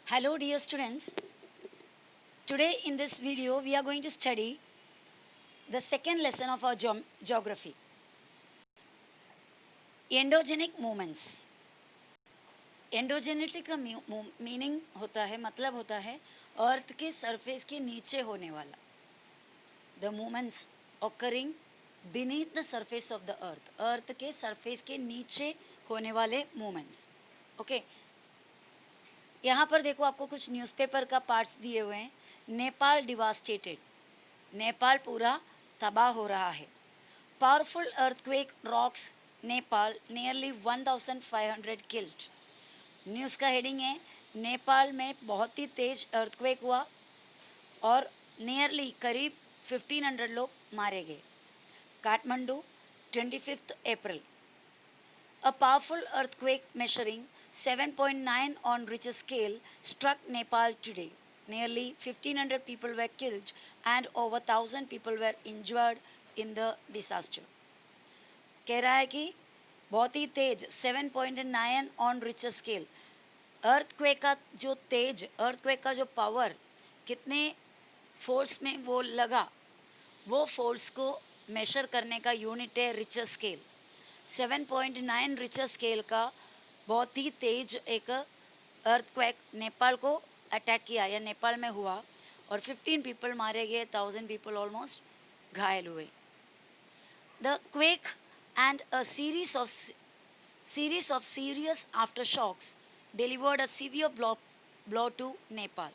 Hello dear students, today in this video we are going to study the second lesson of our geography, endogenic movements. एंडोजेनिटी का meaning होता है, मतलब होता है अर्थ के सरफेस के नीचे होने वाला, the movements occurring beneath the surface of the अर्थ के सरफेस के नीचे होने वाले मूवमेंट्स. ओके, यहाँ पर देखो आपको कुछ न्यूज़पेपर का पार्ट्स दिए हुए हैं. नेपाल डिवास्टेटेड, नेपाल पूरा तबाह हो रहा है. Powerful earthquake rocks Nepal, nearly 1500 killed. News का हेडिंग है नेपाल में बहुत ही तेज अर्थक्वेक हुआ और नियरली करीब 1500 लोग मारे गए. काठमांडू 25 अप्रैल. A powerful earthquake measuring 7.9 on Richter scale struck Nepal today. Nearly 1500 people were killed and over 1000 people were injured in the disaster. कह रहा है कि बहुत ही तेज 7.9 ऑन रिचर स्केल अर्थक्वेक का जो तेज, अर्थक्वेक का जो पावर कितने फोर्स में वो लगा, वो फोर्स को मेजर करने का यूनिट है रिचर स्केल. 7.9 रिचर स्केल का बहुत ही तेज एक अर्थक्वेक नेपाल को अटैक किया या नेपाल में हुआ और 15 पीपल मारे गए, 1000 पीपल ऑलमोस्ट घायल हुए. The quake and a series of serious aftershocks delivered a severe blow to Nepal.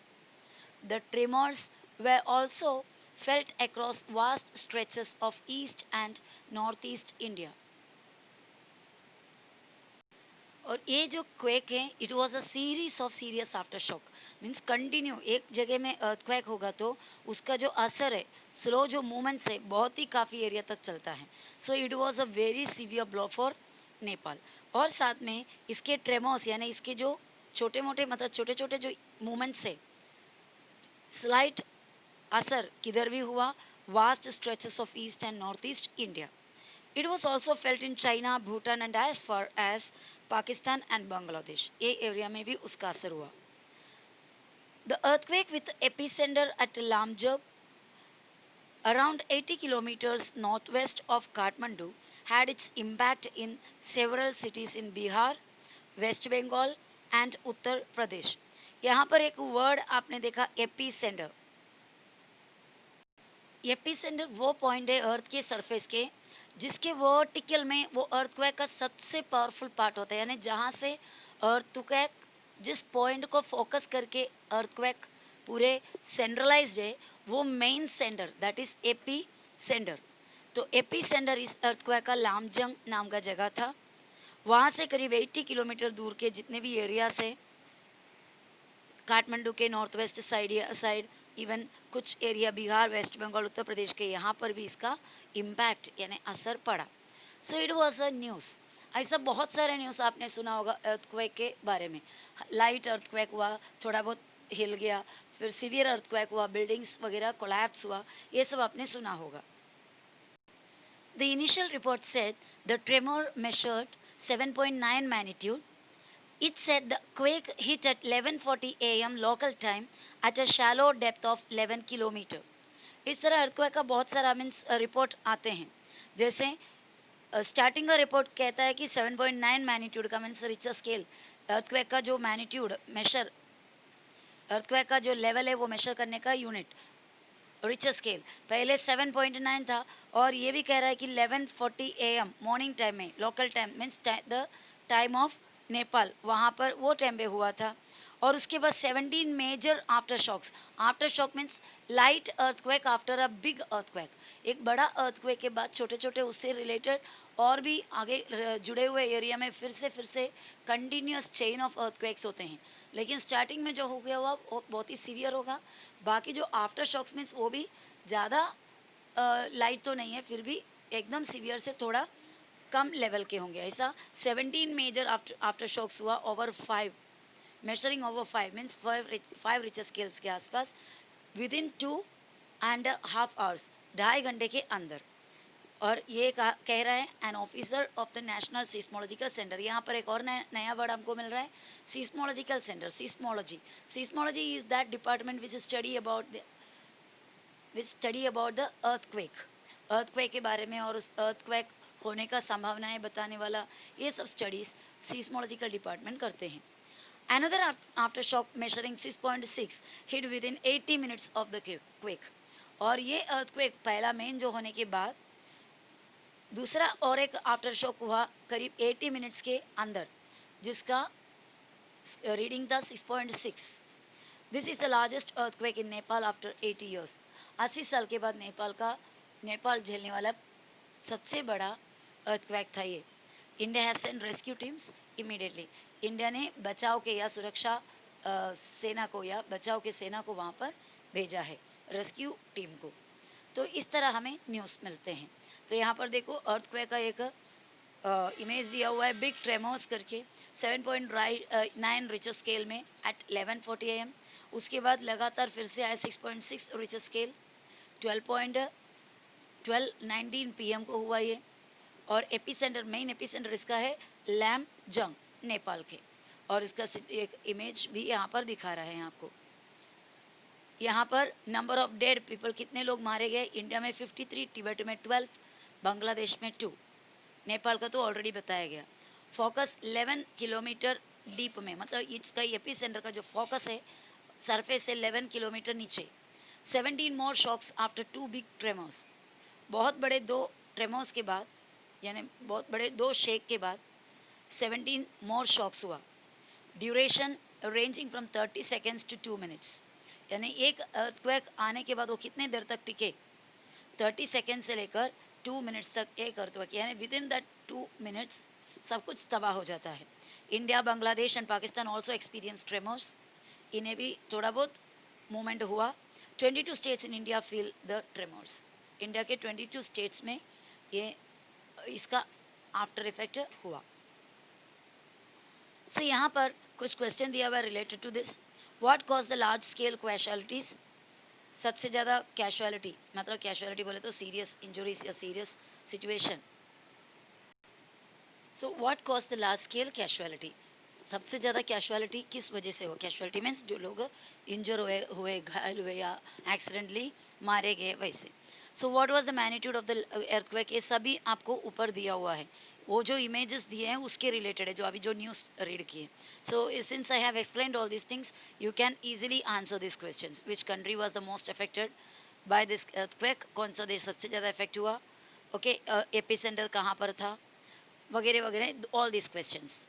The tremors were also felt across vast stretches of east and northeast India. और ये जो क्वेक है, it was a series of serious after shock. Means continue एक जगह में earthquake होगा तो उसका जो असर है, स्लो जो मूवमेंट्स है, बहुत ही काफ़ी एरिया तक चलता है. So it was a very severe blow for Nepal. और साथ में इसके ट्रेमोस यानी इसके जो छोटे मोटे मतलब छोटे छोटे जो मूवमेंट्स है, स्लाइट असर किधर भी हुआ, vast stretches of east and north east India. It was also felt in China, Bhutan and as far as Pakistan and Bangladesh. ये एरिया में भी उसका असर हुआ. The earthquake with epicenter at Lamjung, around 80 kilometers northwest of Kathmandu, had its impact in several cities in Bihar, West Bengal and Uttar Pradesh. यहाँ पर एक word आपने देखा एपीसेंटर. एपीसेंटर वो पॉइंट है अर्थ के सरफेस के जिसके वर्टिकल में वो अर्थक्वेक का सबसे पावरफुल पार्ट होता है, यानी जहाँ से अर्थक्वेक जिस पॉइंट को फोकस करके अर्थक्वेक पूरे सेंट्रलाइज्ड है, वो main centre, that is AP centre. तो एपी सेंटर इस अर्थक्वेक का लामजंग नाम का जगह था. वहाँ से करीब 80 किलोमीटर दूर के जितने भी एरियाज है, काठमांडू के नॉर्थ वेस्ट साइड इवन कुछ एरिया बिहार, वेस्ट बंगाल, उत्तर प्रदेश के, यहाँ पर भी इसका इम्पैक्ट यानी असर पड़ा. So it was a news. ऐसा बहुत सारे न्यूज़ आपने सुना होगा अर्थक्वेक के बारे में. लाइट अर्थक्वेक हुआ, थोड़ा बहुत हिल गया, फिर सीवियर अर्थक्वेक हुआ, बिल्डिंग्स वगैरह कोलैप्स हुआ, ये सब आपने सुना होगा. The initial report said the tremor measured 7.9 magnitude. It said the quake hit at 11:40 a.m. local time at a shallow depth of 11 kilometer. इस तरह अर्थक्वेक का बहुत सारा मीन्स रिपोर्ट आते हैं. जैसे स्टार्टिंग का रिपोर्ट कहता है कि 7.9 मैग्नीट्यूड का मीन्स रिचर स्केल, अर्थक्वेक का जो मैग्नीट्यूड मेजर, अर्थक्वेक का जो लेवल है वो मेजर करने का यूनिट रिचर स्केल पहले 7.9 था. और ये भी कह रहा है कि 11:40 a.m. मॉर्निंग टाइम में, local time means the time of Nepal, वहाँ पर वो टाइम पे हुआ था. और उसके बाद 17 major aftershocks. Aftershock means light earthquake after a big earthquake. एक बड़ा अर्थक्वेक के बाद छोटे छोटे उससे रिलेटेड और भी आगे जुड़े हुए एरिया में फिर से कंटिन्यूस चेन ऑफ अर्थक्वेक्स होते हैं. लेकिन स्टार्टिंग में जो हो गया हुआ वो बहुत ही सीवियर होगा. बाकी जो आफ्टर शॉक्स मीन्स वो भी ज़्यादा लाइट तो नहीं है, फिर भी एकदम सीवियर से थोड़ा कम लेवल के होंगे. ऐसा 17 मेजर आफ्टर शॉक्स हुआ over 5, measuring over 5 means 5 Richter scales के आसपास विद इन 2.5 आवर्स, 2.5 घंटे के अंदर. और ये कह रहा है an officer of the national seismological centre. यहाँ पर एक और नया वर्ड हमको मिल रहा है, seismological centre. Seismology, seismology is that department which study about the earthquake के बारे में और उस अर्थक्वेक होने का संभावनाएं बताने वाला ये सब स्टडीज़ सिस्मोलॉजिकल डिपार्टमेंट करते हैं। Another aftershock measuring 6.6 hit within 80 minutes of the quake। और ये अर्थक्वेक पहला मेन जो होने के बाद दूसरा और एक आफ्टर शॉक हुआ करीब 80 मिनट्स के अंदर, जिसका रीडिंग था 6.6। This is the largest earthquake in Nepal after 80 years. 80 साल के बाद नेपाल झेलने वाला सबसे बड़ा अर्थक्वेक था ये। India has send rescue teams immediately. India ने बचाव के या सुरक्षा सेना को या बचाव के सेना को वहाँ पर भेजा है, रेस्क्यू टीम को। तो इस तरह हमें न्यूज़ मिलते हैं। तो यहाँ पर देखो अर्थक्वेक का एक इमेज दिया हुआ है, बिग ट्रेमोस करके 7.9 रिचर स्केल में एट 11:40 AM। उसके बाद लगातार फिर से आया 6.6 रिचर स्केल 12:19 PM को हुआ ये। और एपिसेंटर, मेन एपिसेंटर इसका है लैमजंग नेपाल के। और इसका एक इमेज भी यहाँ पर दिखा रहा है आपको। यहाँ पर नंबर ऑफ डेड पीपल, कितने लोग मारे गए, इंडिया में 53, तिब्बत में 12, बांग्लादेश में 2, नेपाल का तो ऑलरेडी बताया गया। फोकस 11 किलोमीटर डीप में, मतलब इसका एपी सेंटर का जो फोकस है सरफेस से 11 किलोमीटर नीचे। 17 more shocks after 2 big tremors. बहुत बड़े 2 ट्रेमर्स के बाद, यानी बहुत बड़े 2 शेक के बाद 17 मोर शॉक्स हुआ। Duration ranging from 30 seconds to 2 minutes. यानी एक अर्थक्वेक आने के बाद वो कितने देर तक टिके, 30 सेकेंड से लेकर 2 मिनट्स तक एक अर्थक्वेक, यानी विद इन दैट 2 मिनट्स सब कुछ तबाह हो जाता है। India, Bangladesh and Pakistan also experience tremors. इन्हें भी थोड़ा बहुत मूवमेंट हुआ। 22 states in India feel the tremors. India के 22 स्टेट्स में ये इसका आफ्टर इफेक्ट हुआ। सो यहाँ पर कुछ क्वेश्चन दिया हुआ है related to this. What cause the large scale casualties. सबसे ज़्यादा कैजुअलिटी, मतलब कैजुअलिटी बोले तो सीरियस इंजरीज या serious situation. So what cause the large scale casualty, सबसे ज़्यादा कैजुअलिटी किस वजह से हो। कैजुअलिटी मीन्स जो लोग इंजर हुए घायल हुए या एक्सीडेंटली मारे गए वैसे। So what was the magnitude of the earthquake, ये सभी आपको ऊपर दिया हुआ है। वो जो इमेजेस दिए हैं उसके रिलेटेड है, जो अभी जो न्यूज़ रीड किए। So since I have explained all this things you can easily answer this questions. Which country was the most affected by this earthquake, कौन सा देश सबसे ज़्यादा इफेक्ट हुआ, ओके, एपिसेंटर कहाँ पर था, वगैरह वगैरह, all this questions.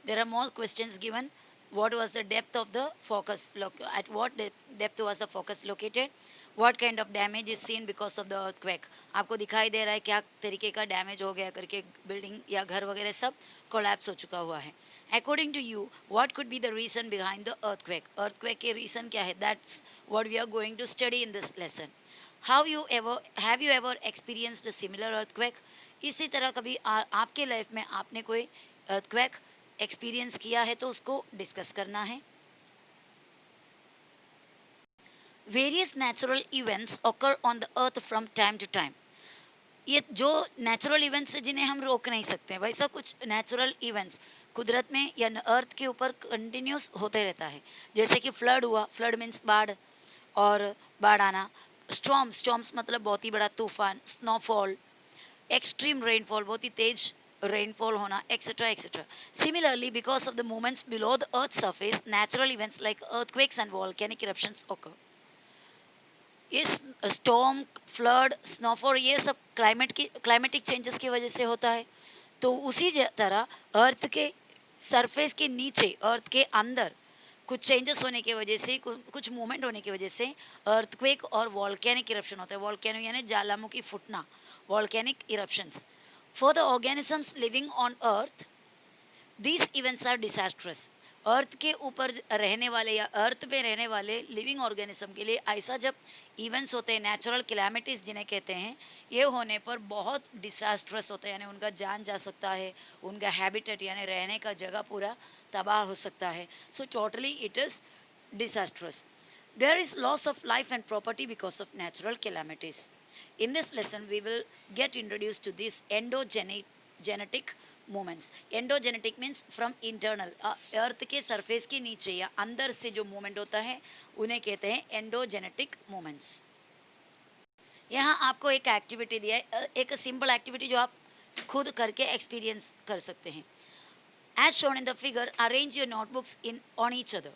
There are more questions given. What was the depth of the focus? At what depth was the focus located? What kind of damage is seen because of the earthquake? आपको दिखाई दे रहा है क्या तरीके का damage हो गया करके, बिल्डिंग या घर वगैरह सब कोलैप्स हो चुका हुआ है। According to you, what could be the reason behind the earthquake? Earthquake के reason क्या है? That's what we are going to study in this lesson. Have you ever experienced a similar earthquake? इसी तरह कभी आपके लाइफ में आपने कोई earthquake एक्सपीरियंस किया है तो उसको डिस्कस करना है। Various natural events occur on the earth from time to time. ये जो नेचुरल इवेंट्स है जिन्हें हम रोक नहीं सकते, वैसा कुछ नेचुरल इवेंट्स कुदरत में या अर्थ के ऊपर कंटिन्यूस होते रहता है। जैसे कि फ्लड हुआ, फ्लड मीन्स बाढ़ और बाढ़ आना। स्टॉर्म्स मतलब बहुत ही बड़ा तूफान। स्नोफॉल, एक्सट्रीम रेनफॉल, बहुत ही तेज rainfall होना, etc etc. Similarly, because of the movements below the earth's surface, natural events like earthquakes and volcanic eruptions occur. ये स्टॉर्म, फ्लड, स्नोफॉल ये सब क्लाइमेटिक चेंजेस की वजह से होता है। तो उसी तरह अर्थ के सरफेस के नीचे, अर्थ के अंदर कुछ चेंजेस होने की वजह से, कुछ मूवमेंट होने की वजह से अर्थक्वेक और वॉल्केनिक इरप्शन होता है। वॉल्केनो यानी ज्वालामुखी फूटना, volcanic eruptions. For the organisms living on earth, these events are disastrous. अर्थ के ऊपर रहने वाले या अर्थ पे रहने वाले लिविंग ऑर्गेनिज्म के लिए ऐसा जब इवेंट्स होते हैं, नेचुरल कैलामिटीज़ जिन्हें कहते हैं, ये होने पर बहुत डिसास्ट्रस होता है, यानी उनका जान जा सकता है, उनका हैबिटेट यानी रहने का जगह पूरा तबाह हो सकता है। So totally it is disastrous. There is loss of life and property because of natural calamities. In this lesson, we will get introduced to these endogenetic movements. Endogenetic means from internal. अर्थ के surface के नीचे या अंदर से जो movement होता है उन्हें कहते हैं एंडोजेनेटिक मूवमेंट्स. यहाँ आपको एक एक्टिविटी दिया है, एक सिंपल एक्टिविटी जो आप खुद करके एक्सपीरियंस कर सकते हैं. As shown in the figure, arrange your notebooks in on each other.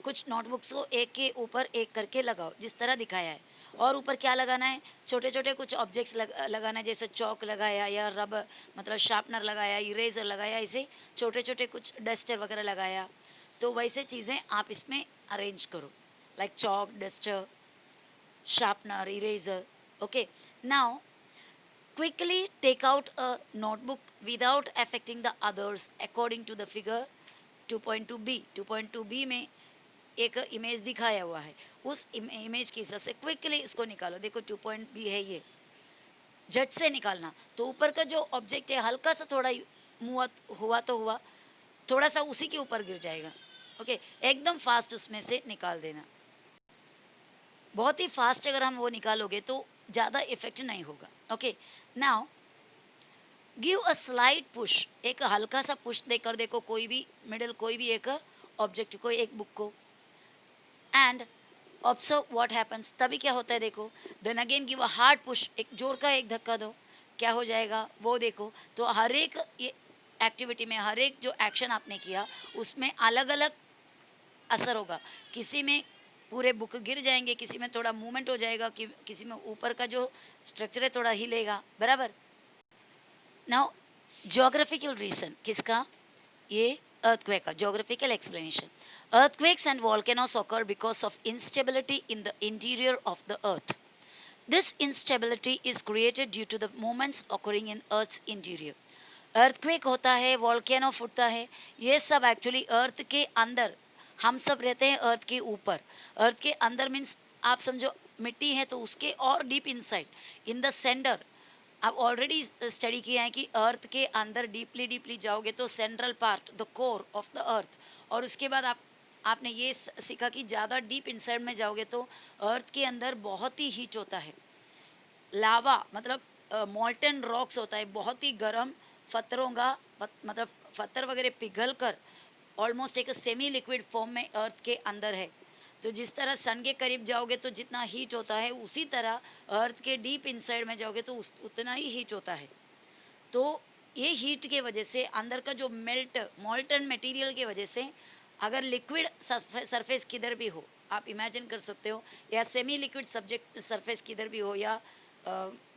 कुछ नोटबुक्स को एक के ऊपर एक करके लगाओ जिस तरह दिखाया है. और ऊपर क्या लगाना है, छोटे छोटे कुछ ऑब्जेक्ट्स लगाना है, जैसे चौक लगाया या रबर मतलब शार्पनर लगाया, इरेजर लगाया, ऐसे छोटे छोटे कुछ डस्टर वगैरह लगाया. तो वैसे चीज़ें आप इसमें अरेंज करो, like Chowk, duster, sharpener, eraser. Okay, now quickly take out a notebook without affecting the others according to the figure 2.2b. 2.2b में एक इमेज दिखाया हुआ है, उस इमेज के हिसाब से क्विकली इसको निकालो. देखो 2.b है, ये झट से निकालना. तो ऊपर का जो ऑब्जेक्ट है हल्का सा थोड़ा मूव हुआ तो हुआ, थोड़ा सा उसी के ऊपर गिर जाएगा. ओके, एकदम फास्ट उसमें से निकाल देना. बहुत ही फास्ट अगर हम वो निकालोगे तो ज़्यादा इफेक्ट नहीं होगा. Okay, now give a slide push. एक हल्का सा पुश देकर देखो, कोई भी मिडल, कोई भी एक ऑब्जेक्ट को, एक बुक को, एंड ऑब्जर्व व्हाट हैपन्स. तभी क्या होता है देखो. Then again give a hard push. एक जोर का एक धक्का दो, क्या हो जाएगा वो देखो. तो हर एक ये एक्टिविटी में, हर एक जो एक्शन आपने किया उसमें अलग अलग असर होगा. किसी में पूरे बुक गिर जाएंगे, किसी में थोड़ा मूवमेंट हो जाएगा, कि किसी में ऊपर का जो स्ट्रक्चर है थोड़ा हिलेगा. बराबर. नाउ ज्योग्राफिकल रीजन किसका, ये earthquake का geographical explanation. Earthquakes and volcanoes occur because of instability in the interior of the earth. This instability is created due to the movements occurring in earth's interior. earthquake होता है, volcano फूटता है, ये सब actually अर्थ के अंदर. हम सब रहते हैं अर्थ के ऊपर. अर्थ के अंदर मीन्स आप समझो मिट्टी है तो उसके और deep inside in the centre. आप ऑलरेडी स्टडी किया है कि अर्थ के अंदर डीपली डीपली जाओगे तो central part, the core of the अर्थ. और उसके बाद आपने ये सीखा कि ज़्यादा डीप इनसाइड में जाओगे तो अर्थ के अंदर बहुत ही हीट होता है. लावा मतलब मॉल्टन रॉक्स होता है, बहुत ही गर्म पत्थरों का मतलब पत्थर वगैरह पिघल कर ऑलमोस्ट एक सेमी लिक्विड फॉर्म में अर्थ के अंदर है. तो जिस तरह सन के करीब जाओगे तो जितना हीट होता है, उसी तरह अर्थ के डीप इनसाइड में जाओगे तो उतना ही हीट होता है. तो ये हीट के वजह से अंदर का जो मॉल्टन मटेरियल के वजह से अगर लिक्विड सरफेस किधर भी हो, आप इमेजिन कर सकते हो, या सेमी लिक्विड सब्जेक्ट सरफेस किधर भी हो, या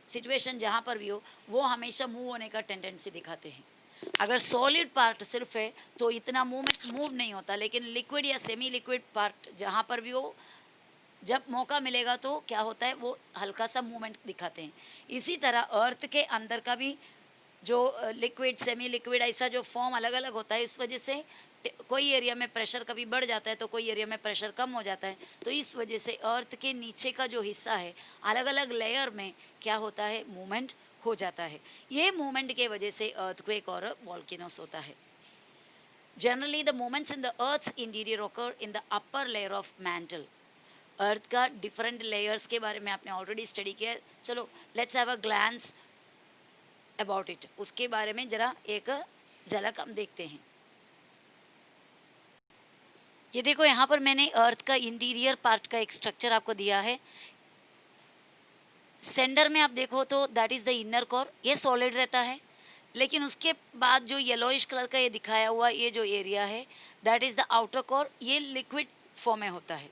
सिचुएशन जहाँ पर भी हो, वो हमेशा मूव होने का टेंडेंसी दिखाते हैं. अगर सॉलिड पार्ट सिर्फ है तो इतना मूव नहीं होता, लेकिन लिक्विड या सेमी लिक्विड पार्ट जहाँ पर भी हो, जब मौका मिलेगा तो क्या होता है, वो हल्का सा मूवमेंट दिखाते हैं. इसी तरह अर्थ के अंदर का भी जो लिक्विड, सेमी लिक्विड, ऐसा जो फॉर्म अलग अलग होता है, इस वजह से कोई एरिया में प्रेशर कभी बढ़ जाता है तो कोई एरिया में प्रेशर कम हो जाता है. तो इस वजह से अर्थ के नीचे का जो हिस्सा है, अलग अलग लेयर में क्या होता है, मूवमेंट हो जाता है. ये मूवमेंट के वजह से अर्थक्वेक और वॉल्केनोस होता है. Generally the movements in the earth's interior occur in the upper layer of mantle. Earth का डिफरेंट लेयर्स के बारे में आपने ऑलरेडी स्टडी किया है. चलो let's have a glance about it. उसके बारे में जरा एक झलक हम देखते हैं. ये देखो, यहाँ पर मैंने अर्थ का इंटीरियर पार्ट का एक स्ट्रक्चर आपको दिया है. सेंटर में आप देखो तो that is the inner core. ये सॉलिड रहता है, लेकिन उसके बाद जो येलोइश कलर का ये दिखाया हुआ ये जो एरिया है, that is the outer core. ये लिक्विड फॉर्म में होता है.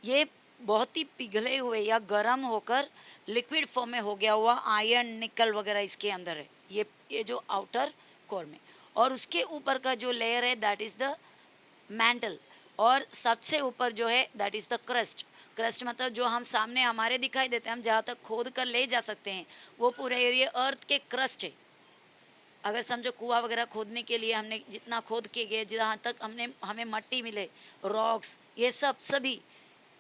ये बहुत ही पिघले हुए या गर्म होकर लिक्विड फॉर्म में हो गया हुआ आयरन, निकल वगैरह इसके अंदर है, ये जो आउटर कोर में. और उसके ऊपर का जो लेयर है दैट इज़ द मैंटल. और सबसे ऊपर जो है that is the crust. Crust मतलब जो हम सामने हमारे दिखाई देते हैं, हम जहाँ तक खोद कर ले जा सकते हैं, वो पूरे एरिया अर्थ के क्रस्ट है. अगर समझो कुआं वगैरह खोदने के लिए हमने जितना खोद के गए, जहाँ तक हमें मट्टी मिले, रॉक्स, ये सब सभी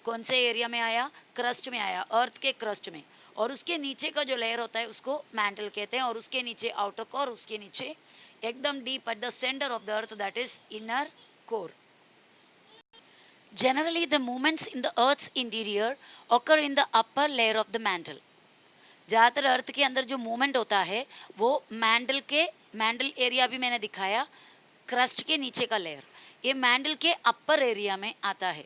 कौन से एरिया में आया, क्रस्ट में आया, अर्थ के क्रस्ट में. और उसके नीचे का जो लेयर होता है उसको मैंटल कहते हैं. और उसके नीचे आउटर कोर, उसके नीचे एकदम deep at the centre of the earth that is inner core. Generally, the movements in the Earth's interior occur in the upper layer of the mantle. ज़्यादातर अर्थ के अंदर जो मूवमेंट होता है वो मैंडल एरिया भी मैंने दिखाया, क्रस्ट के नीचे का लेयर, ये मैंडल के अपर एरिया में आता है।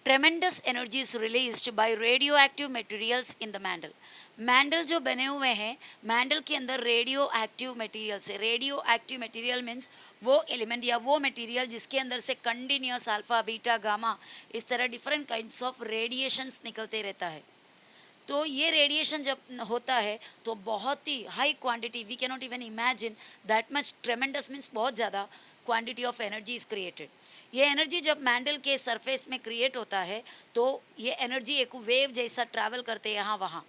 Tremendous energy is released by radioactive materials in the mantle. Mantle जो बने हुए हैं, मैंडल के अंदर रेडियो एक्टिव मटेरियल्स है। रेडियो एक्टिव मटेरियल मीन्स वो एलिमेंट या वो मटेरियल जिसके अंदर से कंटिन्यूस अल्फा बीटा गामा इस तरह डिफरेंट काइंड्स ऑफ रेडिएशंस निकलते रहता है। तो ये रेडिएशन जब होता है तो बहुत ही high quantity, we can not even imagine that much, tremendous means बहुत ज़्यादा quantity of energy is created. ये एनर्जी जब मैंडल के सरफेस में क्रिएट होता है तो ये एनर्जी एक वेव जैसा ट्रैवल करते हैं यहाँ वहाँ,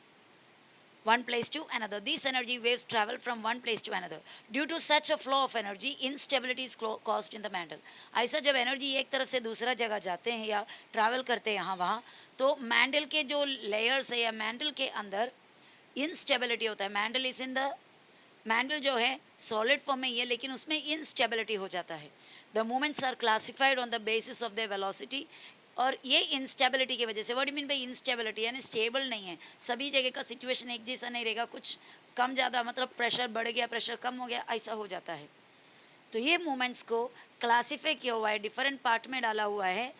one place to another. These energy waves travel from one place to another. Due to such a flow of energy, instability is caused in the mantle. ऐसा जब एनर्जी एक तरफ से दूसरा जगह जाते हैं या ट्रैवल करते हैं यहाँ वहाँ, तो मैंडल के जो लेयर्स है या मैंडल के अंदर इंस्टेबिलिटी होता है। Mantle is in the, mantle जो है सॉलिड फॉर्म में ही है लेकिन उसमें इंस्टेबिलिटी हो जाता है। The movements are classified on the basis of the velocity. और ये इंस्टेबिलिटी की वजह से, what do mean by instability, यानी स्टेबल नहीं है, सभी जगह का सिचुएशन एक जैसा नहीं रहेगा, कुछ कम ज़्यादा, मतलब प्रेशर बढ़ गया प्रेशर कम हो गया ऐसा हो जाता है। तो ये मूवमेंट्स को क्लासीफाई किया हुआ है, डिफरेंट पार्ट में डाला हुआ है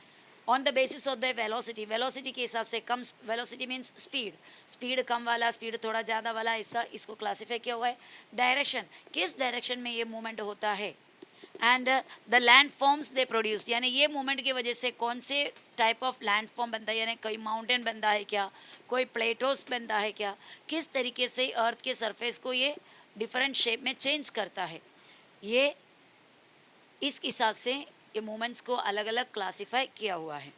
on the basis of the velocity. Velocity के हिसाब से, कम वेलोसिटी मीन्स स्पीड, स्पीड कम वाला, स्पीड थोड़ा ज़्यादा वाला, ऐसा इसको क्लासीफाई किया हुआ है। डायरेक्शन, किस डायरेक्शन में ये मूवमेंट होता है, and the land forms they produce, यानी ये मूवमेंट की वजह से कौन से टाइप ऑफ लैंड फॉर्म बनता है, यानी कोई माउंटेन बनता है क्या, कोई प्लेटोस बनता है क्या, किस तरीके से अर्थ के सरफेस को ये डिफरेंट शेप में चेंज करता है, ये इस हिसाब से ये मूवमेंट्स को अलग अलग क्लासीफाई किया हुआ है।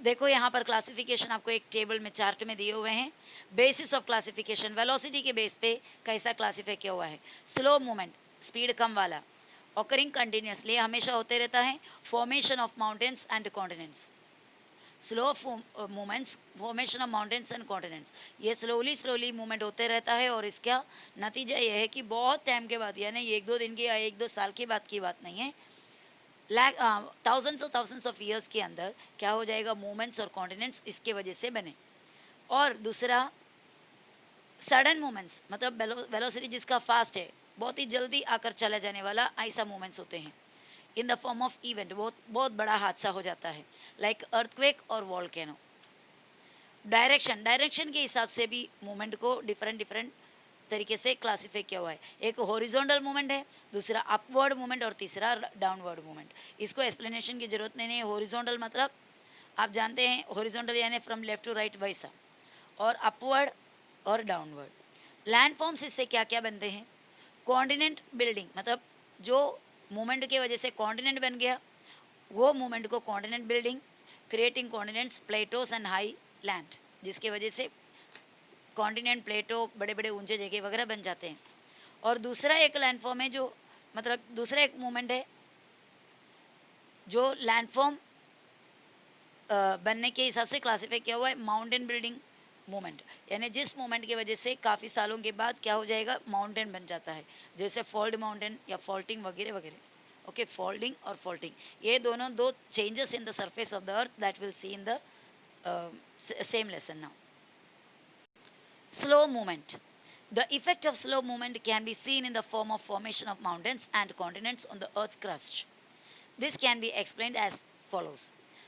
देखो यहाँ पर क्लासिफिकेशन आपको एक टेबल में चार्ट में दिए हुए हैं। बेसिस ऑफ क्लासिफिकेशन, वेलोसिटी के बेस पे कैसा क्लासीफाई किया हुआ है। स्लो मूवमेंट, स्पीड कम वाला, ऑकरिंग कंटिन्यूसली, हमेशा होते रहता है। Formation of mountains and continents, slow movements, formation of mountains and continents, ये स्लोली मूवमेंट होते रहता है। और इसका नतीजा ये है कि बहुत टाइम के बाद, यानी एक दो दिन की या एक दो साल के बाद की बात नहीं है, थाउजेंड्स ऑफ ईयर्स के अंदर क्या हो जाएगा, मूवमेंट्स और कॉन्टिनेंट्स इसके वजह से बने। और दूसरा सडन मूवमेंट्स, मतलब वेलोसिटी जिसका फास्ट है, बहुत ही जल्दी आकर चला जाने वाला, ऐसा मूवमेंट्स होते हैं। In the form of event, बहुत बहुत बड़ा हादसा हो जाता है, लाइक अर्थक्वेक और वॉल्केनो। डायरेक्शन, डायरेक्शन के हिसाब से भी मूवमेंट को डिफरेंट तरीके से क्लासीफाई किया हुआ है। एक हॉरिजॉन्टल मूवमेंट है, दूसरा अपवर्ड मूवमेंट और तीसरा डाउनवर्ड मूवमेंट। इसको एक्सप्लेनेशन की जरूरत नहीं है। हॉरिजॉन्टल मतलब आप जानते हैं, हॉरिजॉन्टल यानी फ्रॉम लेफ्ट टू राइट वैसा, और अपवर्ड और डाउनवर्ड। लैंड फॉर्म्स इससे क्या क्या बनते हैं, कॉन्टिनेंट बिल्डिंग, मतलब जो मूवमेंट की वजह से कॉन्टिनेंट बन गया, वो मूवमेंट को continent building, creating continents, plateaus and high land, जिसके वजह से कॉन्टिनेंट, प्लेटो, बड़े बड़े ऊंचे जगह वगैरह बन जाते हैं। और दूसरा एक लैंडफॉर्म है जो, मतलब दूसरा एक मूवमेंट है जो लैंडफॉर्म बनने के हिसाब से क्लासीफाई किया हुआ है, माउंटेन बिल्डिंग मूवमेंट, यानी जिस मूवमेंट की वजह से काफ़ी सालों के बाद क्या हो जाएगा, माउंटेन बन जाता है, जैसे फोल्ड माउंटेन या फॉल्टिंग वगैरह वगैरह। ओके, फोल्डिंग और फॉल्टिंग, ये दोनों दो changes in the surface of the earth that will see in the same lesson now. Slow movement. The effect of slow movement can be seen in the form of formation of mountains and continents on the earth's crust. This can be explained as follows.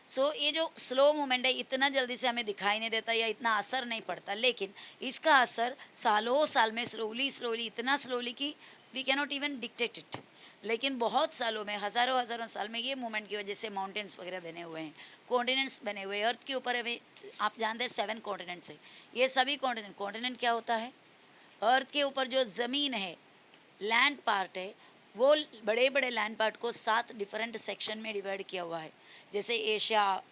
So ये जो slow movement है, इतना जल्दी से हमें दिखाई नहीं देता या इतना असर नहीं पड़ता, लेकिन इसका असर सालों साल में स्लोली इतना स्लोली कि we can not even dictate it. लेकिन बहुत सालों में, हज़ारों हज़ारों साल में ये मूवमेंट की वजह से माउंटेन्स वगैरह बने हुए हैं, कॉन्टिनेंट्स बने हुए हैं। अर्थ के ऊपर अभी आप जानते हैं 7 कॉन्टिनेंट्स है। ये सभी कॉन्टिनेंट क्या होता है, अर्थ के ऊपर जो ज़मीन है, लैंड पार्ट है, वो बड़े बड़े लैंड पार्ट को 7 डिफरेंट सेक्शन में डिवाइड किया हुआ है, जैसे Asia,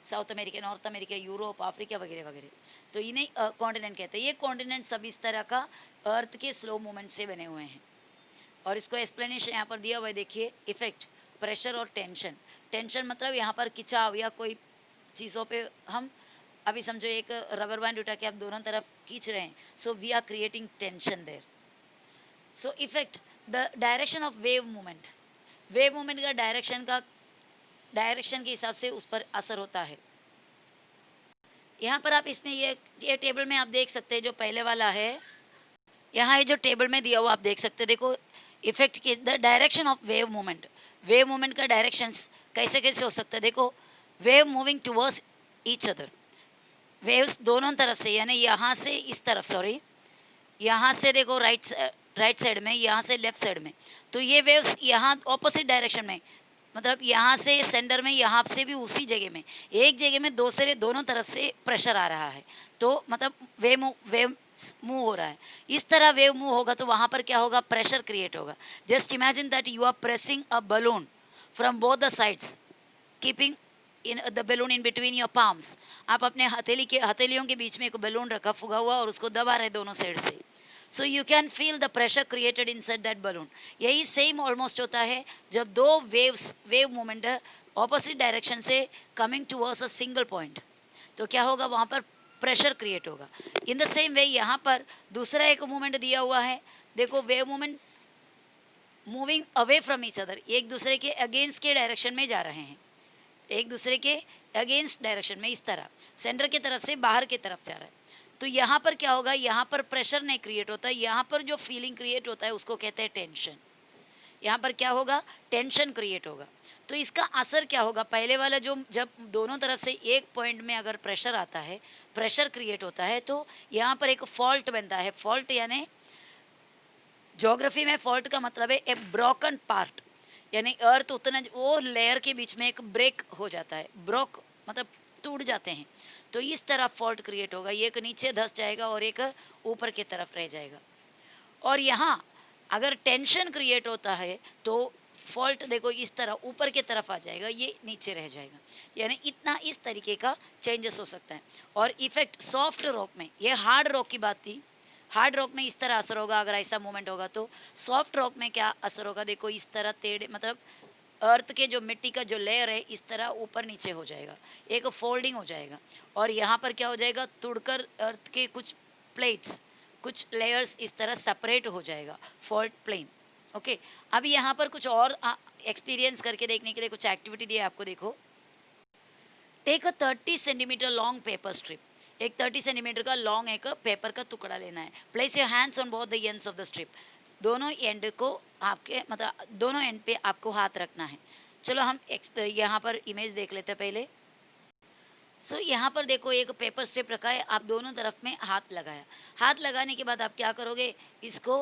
south America, north America, Europe, Africa वगैरह वगैरह। तो इन्हें कॉन्टिनेंट कहते हैं। ये कॉन्टिनेंट सब इस तरह का अर्थ के स्लो मूवमेंट से बने हुए हैं। और इसको एक्सप्लेनेशन यहाँ पर दिया हुआ है, देखिए। इफेक्ट, प्रेशर और टेंशन। टेंशन मतलब यहाँ पर खिंचाव या कोई चीज़ों पे हम, अभी समझो एक रबर बैंड उठा के आप दोनों तरफ खींच रहे हैं, so we are creating tension there. So effect, the direction of wave movement, wave movement का डायरेक्शन के हिसाब से उस पर असर होता है। यहाँ पर आप इसमें ये टेबल में आप देख सकते हैं जो पहले वाला है, यहाँ ये जो टेबल में दिया हुआ आप देख सकते हैं, देखो इफेक्ट की the direction of wave movement का डायरेक्शंस कैसे कैसे हो सकता है। देखो wave moving towards each other, waves दोनों तरफ से, यानी यहाँ से इस तरफ, सॉरी यहाँ से देखो राइट साइड में, यहाँ से लेफ्ट साइड में, तो ये वेव्स यहाँ ऑपोजिट डायरेक्शन में, मतलब यहाँ से सेंटर में, यहाँ से भी उसी जगह में, एक जगह में दोनों तरफ से प्रेशर आ रहा है, तो मतलब वेव मूव हो रहा है। इस तरह वेव मूव होगा तो वहाँ पर क्या होगा, प्रेशर क्रिएट होगा। Just imagine that you are pressing a balloon from both the sides, keeping in the balloon in between your palms. आप अपने हथेलियों के बीच में एक बलून रखा फुगा हुआ और उसको दबा रहे दोनों साइड से, so you can feel the pressure created inside that balloon. यही सेम ऑलमोस्ट होता है जब दो वेव मूवमेंट ऑपोजिट डायरेक्शन से coming towards a single point, तो क्या होगा, वहाँ पर प्रेशर क्रिएट होगा। इन द सेम वे यहाँ पर दूसरा एक मूवमेंट दिया हुआ है, देखो wave movement moving away from each other, एक दूसरे के अगेंस्ट के डायरेक्शन में जा रहे हैं, एक दूसरे के अगेंस्ट डायरेक्शन में, इस तरह सेंटर की तरफ से बाहर की तरफ जा रहा है। तो यहाँ पर क्या होगा, यहाँ पर प्रेशर नहीं क्रिएट होता है, यहाँ पर जो फीलिंग क्रिएट होता है उसको कहते हैं टेंशन। यहाँ पर क्या होगा, टेंशन क्रिएट होगा। तो इसका असर क्या होगा, पहले वाला जो जब दोनों तरफ से एक पॉइंट में अगर प्रेशर आता है, प्रेशर क्रिएट होता है, तो यहाँ पर एक फॉल्ट बनता है। फॉल्ट यानी ज्योग्राफी में फॉल्ट का मतलब है ए ब्रोकन पार्ट, यानी अर्थ उतना वो लेयर के बीच में एक ब्रेक हो जाता है, ब्रोक मतलब टूट जाते हैं, तो इस तरह फॉल्ट क्रिएट होगा, एक नीचे धंस जाएगा और एक ऊपर की तरफ रह जाएगा। और यहाँ अगर टेंशन क्रिएट होता है तो फॉल्ट देखो इस तरह ऊपर की तरफ आ जाएगा, ये नीचे रह जाएगा, यानी इतना इस तरीके का चेंजेस हो सकता है। और इफेक्ट सॉफ्ट रॉक में, ये हार्ड रॉक की बात थी, हार्ड रॉक में इस तरह असर होगा अगर ऐसा मूवमेंट होगा, तो सॉफ्ट रॉक में क्या असर होगा, देखो इस तरह टेढ़े, मतलब अर्थ के जो मिट्टी का जो लेयर है इस तरह ऊपर नीचे हो जाएगा, एक फोल्डिंग हो जाएगा, और यहाँ पर क्या हो जाएगा, तुड़कर अर्थ के कुछ प्लेट्स, कुछ लेयर्स इस तरह सेपरेट हो जाएगा, फॉल्ट प्लेन। ओके, अभी यहाँ पर कुछ और एक्सपीरियंस करके देखने के लिए कुछ एक्टिविटी दी है आपको, देखो take a 30 centimetre long paper strip, एक 30 सेंटीमीटर का लॉन्ग एक पेपर का टुकड़ा लेना है। Place your hands on both the ends of the strip, दोनों एंड को आपके मतलब दोनों एंड पे आपको हाथ रखना है। चलो हम यहाँ पर इमेज देख लेते हैं पहले। सो यहाँ पर देखो एक पेपर स्ट्रिप रखा है, आप दोनों तरफ में हाथ लगाया, हाथ लगाने के बाद आप क्या करोगे, इसको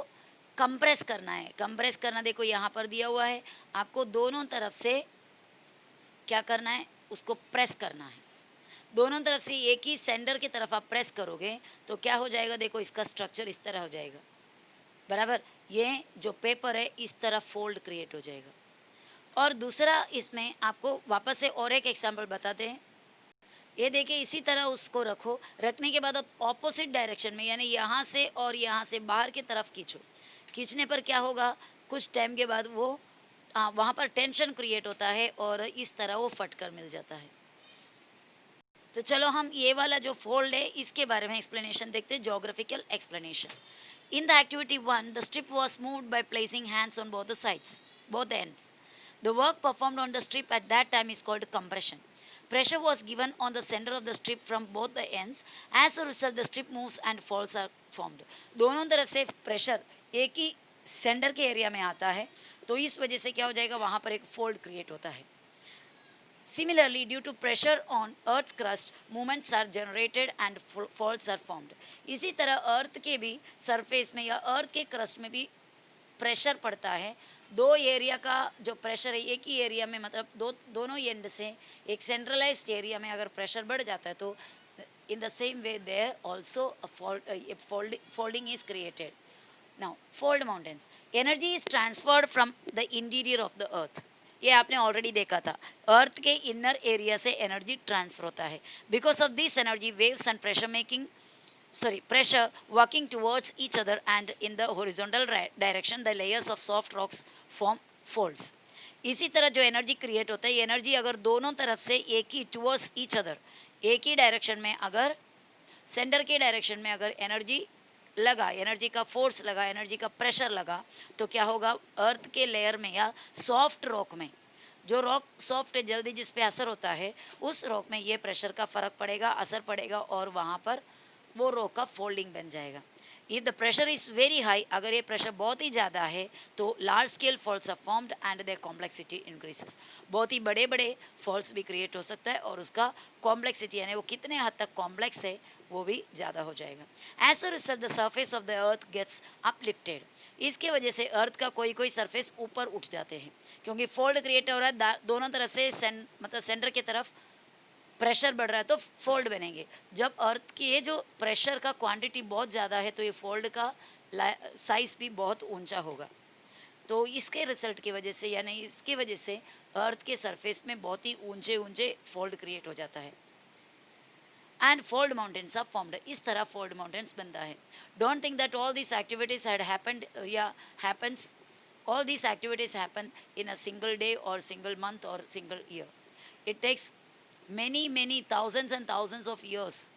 कंप्रेस करना है। कंप्रेस करना देखो यहाँ पर दिया हुआ है, आपको दोनों तरफ से क्या करना है, उसको प्रेस करना है, दोनों तरफ से एक ही सेंटर की तरफ आप प्रेस करोगे तो क्या हो जाएगा, देखो इसका स्ट्रक्चर इस तरह हो जाएगा, बराबर, ये जो पेपर है इस तरह फोल्ड क्रिएट हो जाएगा। और दूसरा इसमें आपको वापस से और एक एग्जांपल बताते हैं, ये देखिए इसी तरह उसको रखो, रखने के बाद आप ऑपोजिट डायरेक्शन में, यानी यहाँ से और यहाँ से बाहर की तरफ खींचो, खींचने पर क्या होगा, कुछ टाइम के बाद वो वहाँ पर टेंशन क्रिएट होता है और इस तरह वो फट कर मिल जाता है। तो चलो हम ये वाला जो फोल्ड है इसके बारे में एक्सप्लेनेशन देखते हैं, geographical explanation. In the activity 1 the strip was moved by placing hands on both the sides, both the ends. The work performed on the strip at that time is called compression. Pressure was given on the center of the strip from both the ends. As a result, the strip moves and folds are formed. दोनों तरफ से pressure एक ही centre के area में आता है, तो इस वजह से क्या हो जाएगा, वहाँ पर एक फोल्ड क्रिएट होता है। Similarly, due to pressure on Earth's crust, movements are generated and faults are formed. इसी तरह अर्थ के भी सरफेस में या अर्थ के क्रस्ट में भी प्रेशर पड़ता है, दो एरिया का जो प्रेशर है एक ही एरिया में, मतलब दोनों एंड से एक सेंट्रलाइज्ड एरिया में अगर प्रेशर बढ़ जाता है तो in the same way there also folding is created. Now fold mountains, energy is transferred from the interior of the earth, ये आपने ऑलरेडी देखा था, अर्थ के इनर एरिया से एनर्जी ट्रांसफर होता है। Because of this energy waves and pressure working towards each other and in the horizontal direction the layers of soft rocks form folds. इसी तरह जो एनर्जी क्रिएट होता है, ये एनर्जी अगर दोनों तरफ से एक ही टुवर्ड्स ईच अदर, एक ही डायरेक्शन में, अगर सेंटर के डायरेक्शन में अगर एनर्जी लगा, एनर्जी का फोर्स लगा, एनर्जी का प्रेशर लगा, तो क्या होगा, अर्थ के लेयर में या सॉफ्ट रॉक में जो रॉक सॉफ्ट है, जल्दी जिस पे असर होता है, उस रॉक में ये प्रेशर का फ़र्क पड़ेगा, असर पड़ेगा और वहाँ पर वो रॉक का फोल्डिंग बन जाएगा। If the pressure is very high, अगर ये प्रेशर बहुत ही ज़्यादा है तो large scale folds are formed and their complexity increases. बहुत ही बड़े बड़े फॉल्स भी क्रिएट हो सकता है और उसका कॉम्प्लेक्सिटी यानी वो कितने हद तक कॉम्प्लेक्स है वो भी ज़्यादा हो जाएगा। As a result the surface of the earth gets uplifted. इसके वजह से अर्थ का कोई कोई सरफेस ऊपर उठ जाते हैं, क्योंकि फोल्ड क्रिएट हो रहा है दोनों तरफ से, मतलब सेंटर की तरफ प्रेशर बढ़ रहा है तो फोल्ड बनेंगे। जब अर्थ की ये जो प्रेशर का क्वांटिटी बहुत ज़्यादा है तो ये फोल्ड का साइज भी बहुत ऊंचा होगा। तो इसके रिजल्ट की वजह से यानी इसकी वजह से अर्थ के सरफेस में बहुत ही ऊंचे ऊंचे फोल्ड क्रिएट हो जाता है and fold mountains are formed. इस तरह फोल्ड माउंटेन्स बनता है। Don't think that all this activities had happened या happens, all these activities happen in a single day or single month or single year. It takes many thousands and thousands of years,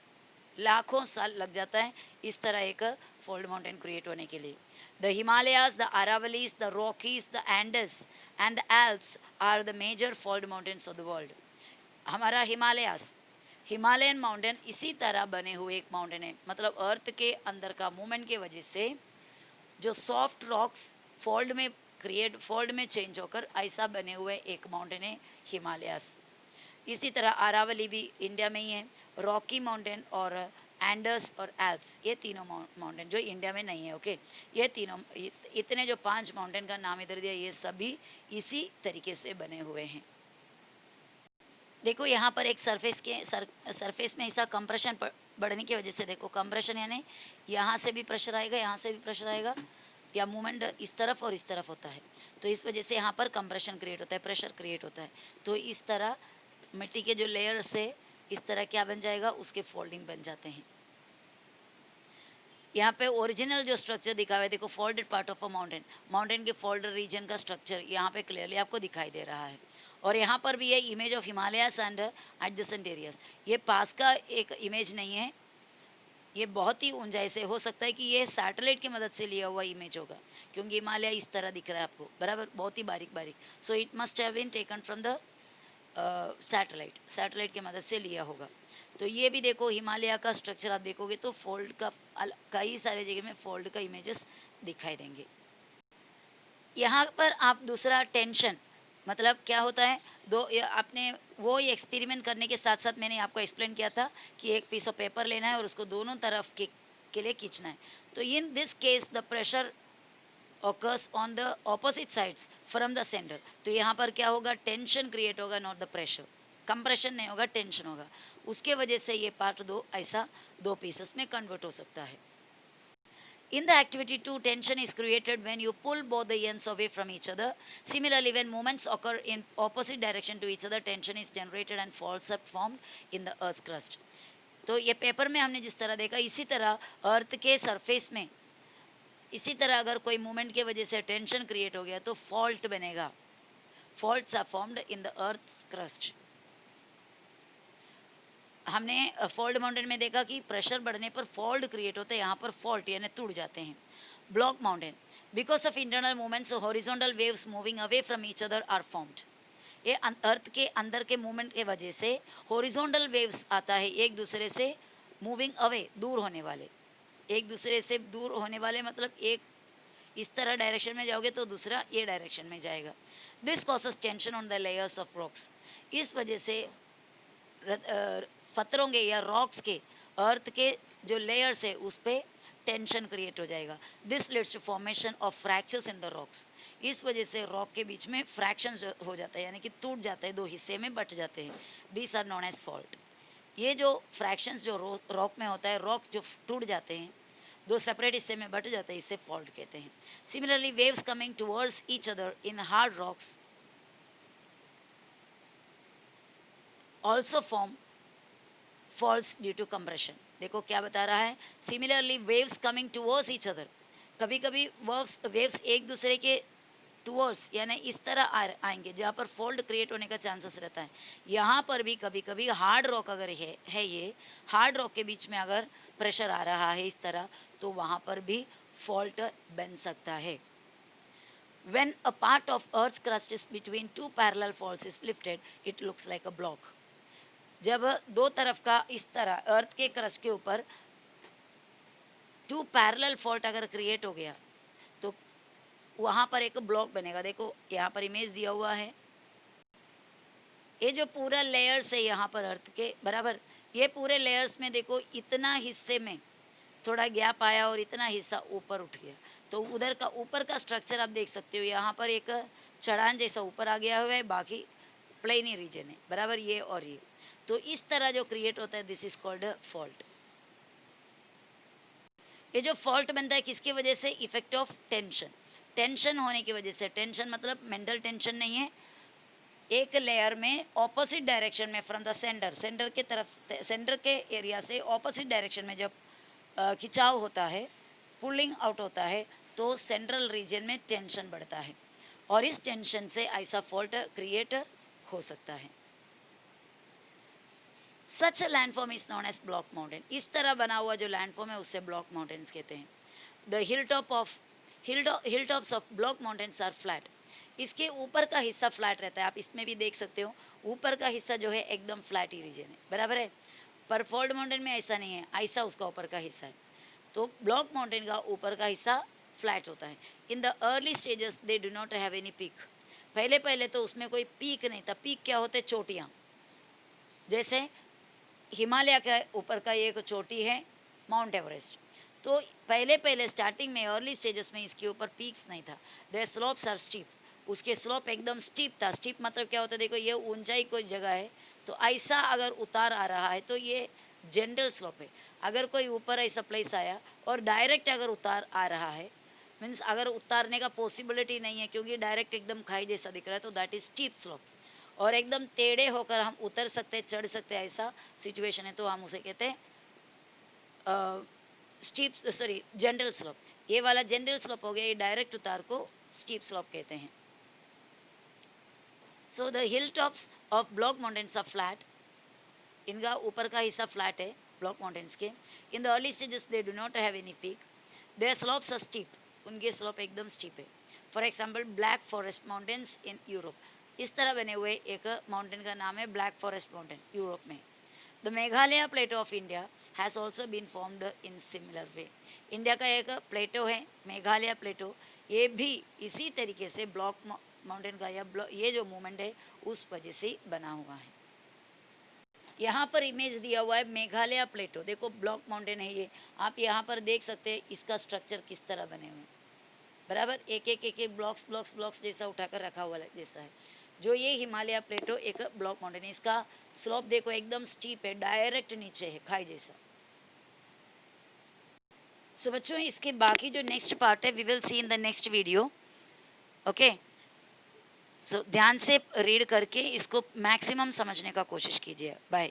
लाखों साल लग जाता है इस तरह एक fold mountain create होने के लिए। The Himalayas, the Aravallis, the Rockies, the Andes and the Alps are the major fold mountains of the world. हमारा हिमालयास, हिमालयन माउंटेन इसी तरह बने हुए एक माउंटेन है, मतलब अर्थ के अंदर का मूवमेंट की वजह से जो सॉफ्ट रॉक्स फोल्ड में चेंज होकर ऐसा बने हुए एक माउंटेन है हिमालयास। इसी तरह अरावली भी इंडिया में ही है, रॉकी माउंटेन और एंडस और एल्प्स, ये तीनों माउंटेन जो इंडिया में नहीं है। ओके, ये तीनों इतने जो 5 माउंटेन का नाम इधर दिया, ये सभी इसी तरीके से बने हुए हैं। देखो यहाँ पर एक सरफेस में ऐसा कंप्रेशन बढ़ने की वजह से, देखो कंप्रेशन यानी यहाँ से भी प्रेशर आएगा, यहाँ से भी प्रेशर आएगा, या मूवमेंट इस तरफ और इस तरफ होता है, तो इस वजह से यहाँ पर कंप्रेशन क्रिएट होता है, प्रेशर क्रिएट होता है। तो इस तरह मिट्टी के जो लेयर से इस तरह क्या बन जाएगा, उसके फोल्डिंग बन जाते हैं। यहाँ पे ओरिजिनल जो स्ट्रक्चर दिखा हुआ है, देखो folded part of a mountain के फोल्डर रीजन का स्ट्रक्चर यहाँ पे क्लियरली आपको दिखाई दे रहा है। और यहाँ पर भी ये image of Himalayas and adjacent areas, ये पास का एक इमेज नहीं है, ये बहुत ही ऊंचाई से, हो सकता है कि ये सैटेलाइट की मदद से लिया हुआ इमेज होगा, क्योंकि हिमालय इस तरह दिख रहा है आपको बराबर, बहुत ही बारीक बारीक। So it must have been taken from the satellite की मदद से लिया होगा। तो ये भी देखो हिमालय का स्ट्रक्चर आप देखोगे तो फोल्ड का कई सारे जगह में फोल्ड का इमेजेस दिखाई देंगे। यहाँ पर आप दूसरा टेंशन, मतलब क्या होता है, आपने वो एक्सपेरिमेंट करने के साथ साथ मैंने आपको एक्सप्लेन किया था कि एक पीस ऑफ पेपर लेना है और उसको दोनों तरफ के लिए खींचना है। तो in this case the pressure occurs on the opposite sides from the centre. तो यहाँ पर क्या होगा, टेंशन क्रिएट होगा, नॉट द प्रेशर। कंप्रेशन नहीं होगा, टेंशन होगा, उसके वजह से ये पार्ट दो ऐसा दो पीसेस में कन्वर्ट हो सकता है। In the activity 2, tension is created when you pull both the ends away from each other. Similarly, when movements occur in opposite direction to each other, tension is generated and faults are formed in the earth's crust. तो ये paper में हमने जिस तरह देखा, इसी तरह अर्थ के सरफेस में इसी तरह अगर कोई मूवमेंट की वजह से टेंशन क्रिएट हो गया तो फॉल्ट बनेगा। Faults are formed in the earth's crust. हमने फोल्ड माउंटेन में देखा कि प्रेशर बढ़ने पर फॉल्ट क्रिएट होता है, यहाँ पर फॉल्ट यानी टूट जाते हैं। Block mountain, because of internal movements horizontal waves moving away from each other are formed. ये अर्थ के अंदर के मूवमेंट के वजह से हॉरिजॉन्टल वेव्स आता है, एक दूसरे से मूविंग अवे, दूर होने वाले, एक दूसरे से दूर होने वाले, मतलब एक इस तरह डायरेक्शन में जाओगे तो दूसरा ये डायरेक्शन में जाएगा। This causes tension on the layers of rocks. इस वजह से पत्थरों के या रॉक्स के अर्थ के जो लेयर्स है उस पर टेंशन क्रिएट हो जाएगा। This leads to formation of fractures in the rocks. इस वजह से रॉक के बीच में फ्रैक्शंस हो जाता है, यानी कि टूट जाता है, दो हिस्से में बट जाते हैं। These are known as fault. ये जो फ्रैक्शंस जो रॉक में होता है, रॉक जो टूट जाते हैं, दो सेपरेट हिस्से में बट जाते हैं, इसे फॉल्ट कहते हैं। Similarly waves coming towards each other in hard rocks also form folds due to compression. देखो क्या बता रहा है, similarly waves coming towards each other, कभी कभी वेव्स एक दूसरे के टुवर्ड्स यानी इस तरह आएंगे जहाँ पर फोल्ड क्रिएट होने का चांसेस रहता है। यहाँ पर भी कभी कभी हार्ड रॉक अगर है ये हार्ड रॉक के बीच में अगर प्रेशर आ रहा है इस तरह, तो वहाँ पर भी फॉल्ट बन सकता है। when a part of earth's crust is between two parallel faults is lifted, it looks like a block. जब दो तरफ का इस तरह अर्थ के क्रस्ट के ऊपर टू पैरेलल फॉल्ट अगर क्रिएट हो गया तो वहाँ पर एक ब्लॉक बनेगा। देखो यहाँ पर इमेज दिया हुआ है, ये जो पूरा लेयर्स है यहाँ पर अर्थ के बराबर, ये पूरे लेयर्स में देखो इतना हिस्से में थोड़ा गैप आया और इतना हिस्सा ऊपर उठ गया। तो उधर का ऊपर का स्ट्रक्चर आप देख सकते हो, यहाँ पर एक चढ़ान जैसा ऊपर आ गया हुआ है, बाकी प्लेनी रीजन है बराबर, ये और ये। तो इस तरह जो क्रिएट होता है दिस इज कॉल्ड फॉल्ट। ये जो फॉल्ट बनता है किसकी वजह से? इफेक्ट ऑफ टेंशन, टेंशन होने की वजह से। टेंशन मतलब मेंटल टेंशन नहीं है, एक लेयर में ऑपोजिट डायरेक्शन में फ्रॉम द सेंटर, सेंटर के तरफ, सेंटर के एरिया से ऑपोजिट डायरेक्शन में जब खिंचाव होता है, पुलिंग आउट होता है, तो सेंट्रल रीजन में टेंशन बढ़ता है और इस टेंशन से ऐसा फॉल्ट क्रिएट हो सकता है। Such landform is known as block mountain. इस तरह बना हुआ जो लैंडफॉर्म है उससे ब्लॉक माउंटेन्स कहते हैं। The hill tops of block mountains are flat. इसके ऊपर का हिस्सा फ्लैट रहता है, आप इसमें भी देख सकते हो, ऊपर का हिस्सा जो है एकदम फ्लैट ही रीजन है बराबर है। पर फोल्ड माउंटेन में ऐसा नहीं है, ऐसा उसका ऊपर का हिस्सा है। तो ब्लॉक माउंटेन का ऊपर का हिस्सा फ्लैट होता है। इन the early stages they do not have any peak. पहले पहले तो उसमें कोई पीक नहीं था। पीक क्या होते? चोटियाँ। जैसे हिमालय के ऊपर का एक चोटी है माउंट एवरेस्ट, तो पहले पहले स्टार्टिंग में अर्ली स्टेजेस में इसके ऊपर पीक्स नहीं था। देयर स्लोप्स आर स्टीप, उसके स्लोप एकदम स्टीप था। स्टीप मतलब क्या होता है? देखो ये ऊंचाई कोई जगह है तो ऐसा अगर उतार आ रहा है तो ये जनरल स्लोप है। अगर कोई ऊपर ऐसा प्लेस आया और डायरेक्ट अगर उतार आ रहा है, मीन्स अगर उतारने का पॉसिबिलिटी नहीं है क्योंकि डायरेक्ट एकदम खाई जैसा दिख रहा है, तो दैट इज स्टीप स्लोप। और एकदम टेढ़े होकर हम उतर सकते, चढ़ सकते, ऐसा सिचुएशन है तो हम उसे कहते हैं स्टीप, सॉरी जनरल स्लोप। ये वाला जनरल स्लोप हो गया, ये डायरेक्ट उतार को स्टीप स्लोप कहते हैं। So the hill tops of block mountains are flat. इनका ऊपर का हिस्सा फ्लैट है ब्लॉक माउंटेन्स के। In the early stages they do not have any peak. Their slopes are steep, उनके स्लोप एकदम स्टीप है। For example Black Forest mountains in Europe, इस तरह बने हुए एक माउंटेन का नाम है ब्लैक फॉरेस्ट माउंटेन, यूरोप में। The Meghalaya plateau of India has also been formed in similar way. India का एक प्लेटो है मेघालय प्लेटो, ये भी इसी तरीके से ब्लॉक माउंटेन का या ये जो मूवमेंट है उस वजह से बना हुआ है। यहाँ पर इमेज दिया हुआ है मेघालय प्लेटो, देखो ब्लॉक माउंटेन है ये, आप यहाँ पर देख सकते हैं इसका स्ट्रक्चर किस तरह बने हुए हैं बराबर। एक एक ब्लॉक्स ब्लॉक्स ब्लॉक्स जैसा उठाकर रखा हुआ जैसा है। जो ये हिमालय प्लेटो एक ब्लॉक माउंटेन है, इसका स्लोप देखो एकदम स्टीप है, डायरेक्ट नीचे है खाई जैसा। सो बच्चों इसके बाकी जो नेक्स्ट पार्ट है we will see in the next video. Okay, so ध्यान से रीड करके इसको मैक्सिमम समझने का कोशिश कीजिए। बाय।